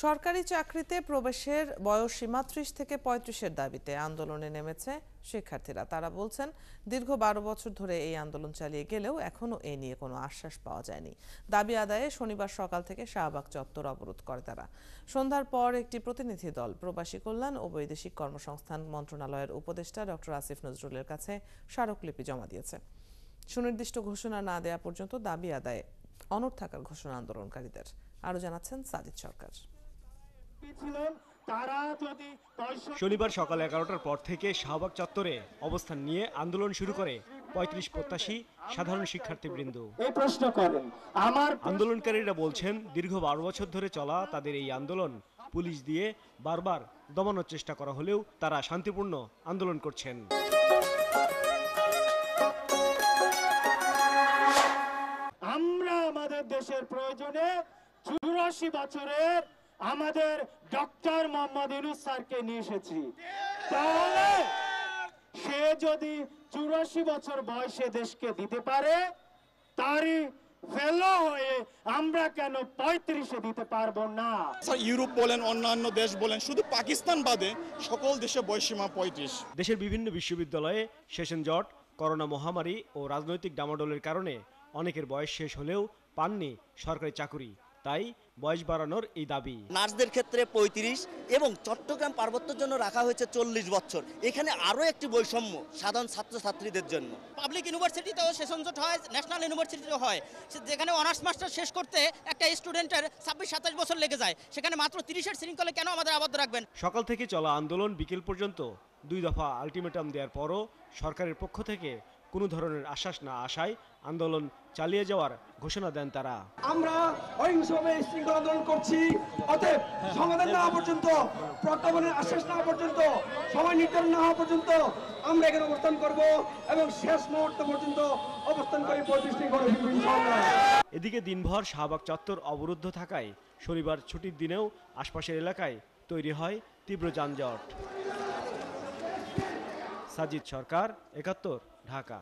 সরকারি চাকরিতে প্রবেশের বয়সসীমা ৩০ থেকে ৩৫-এর দাবিতে আন্দোলনে নেমেছে শিক্ষার্থীরা। তারা বলছেন, দীর্ঘ ১২ বছর ধরে এই আন্দোলন চালিয়ে গেলেও এখনো এ নিয়ে কোনো আশ্বাস পাওয়া যায়নি। দাবি আদায়ে শনিবার সকাল থেকে শাহবাগ চত্বর অবরোধ করে তারা। সন্ধ্যার পর একটি প্রতিনিধি দল প্রবাসী কল্যাণ ও বৈদেশিক কর্মসংস্থান মন্ত্রণালয়ের উপদেষ্টা ডক্টর আসিফ নজরুলের কাছে স্মারকলিপি জমা দিয়েছে। সুনির্দিষ্ট ঘোষণা না দেয়া পর্যন্ত দাবি আদায়ে অনড় থাকার ঘোষণা আন্দোলনকারীদের। আরও জানাচ্ছেন সাজিদ সরকার। শনিবার সকাল 11টার পর থেকে শাহবাগ চত্বরে অবস্থান নিয়ে আন্দোলন শুরু করে ৩৫ প্রত্যাশী সাধারণ শিক্ষার্থীবৃন্দ। আন্দোলনকারীরা বলছেন, দীর্ঘ ১২ বছর ধরে চলা তাদের এই আন্দোলন পুলিশ দিয়ে বারবার দমানোর চেষ্টা করা হলেও তারা শান্তিপূর্ণ আন্দোলন করছেন। আমরা আমাদের দেশের প্রয়োজনে ৮৪ বছরের আমাদের ডক্টর মোহাম্মদ ইউনূস স্যারকে নিয়ে এসেছি। তাহলে সে যদি ৮৪ বছর বয়সে দেশকে দিতে পারে, তারই ফেলো হয়ে আমরা কেন ৩৫-এ দিতে পারবো না? ইউরোপ বলেন, অন্যান্য দেশ বলেন, শুধু পাকিস্তান বাদে সকল দেশে বয়সসীমা ৩৫। দেশের বিভিন্ন বিশ্ববিদ্যালয়ে সেশন জট, করোনা মহামারী ও রাজনৈতিক ডামাডোলের কারণে অনেকের বয়স শেষ হলেও পাননি সরকারি চাকুরি। তাই বয়স বাড়ানোর এই দাবি। নার্সদের ক্ষেত্রে ৩৫ এবং চট্টগ্রাম পার্বত্যের জন্য রাখা হয়েছে ৪০ বছর। এখানে আরও একটি বৈষম্য সাধারণ ছাত্রছাত্রীদের জন্য। পাবলিক ইউনিভার্সিটিতেও সেশন জট হয়, ন্যাশনাল ইউনিভার্সিটিতেও হয়, যেখানে অনার্স মাস্টার শেষ করতে একটা স্টুডেন্টের ২৬-২৭ বছর লেগে যায়, সেখানে মাত্র ৩০-এর শৃঙ্খলে কেন আমাদের আবদ্ধ রাখবেন? সকাল থেকে চলা আন্দোলন বিকেল পর্যন্ত ২ দফা আলটিমেটাম দেওয়ার পরও সরকারের পক্ষ থেকে কোনো ধরনের আশ্বাস না আসায় আন্দোলন চালিয়ে যাওয়ার ঘোষণা দেন তারা। আমরা অহিংসভাবে শৃঙ্খলা আন্দোলন করছি, অতএব সমাধান না হওয়া পর্যন্ত, প্রত্যাবনের আশ্বাস না হওয়া পর্যন্ত, সময় নির্ধারণ না হওয়া পর্যন্ত আমরা এখানে অবস্থান করব এবং শেষ মুহূর্ত পর্যন্ত অবস্থান করে প্রতিষ্ঠিত করে ইনশাআল্লাহ। এদিকে দিনভর শাহবাগ চত্বর অবরুদ্ধ থাকায় শনিবার ছুটির দিনেও আশপাশের এলাকায় তৈরি হয় তীব্র যানজট। সাজিদ সরকার, ৭১, ঢাকা।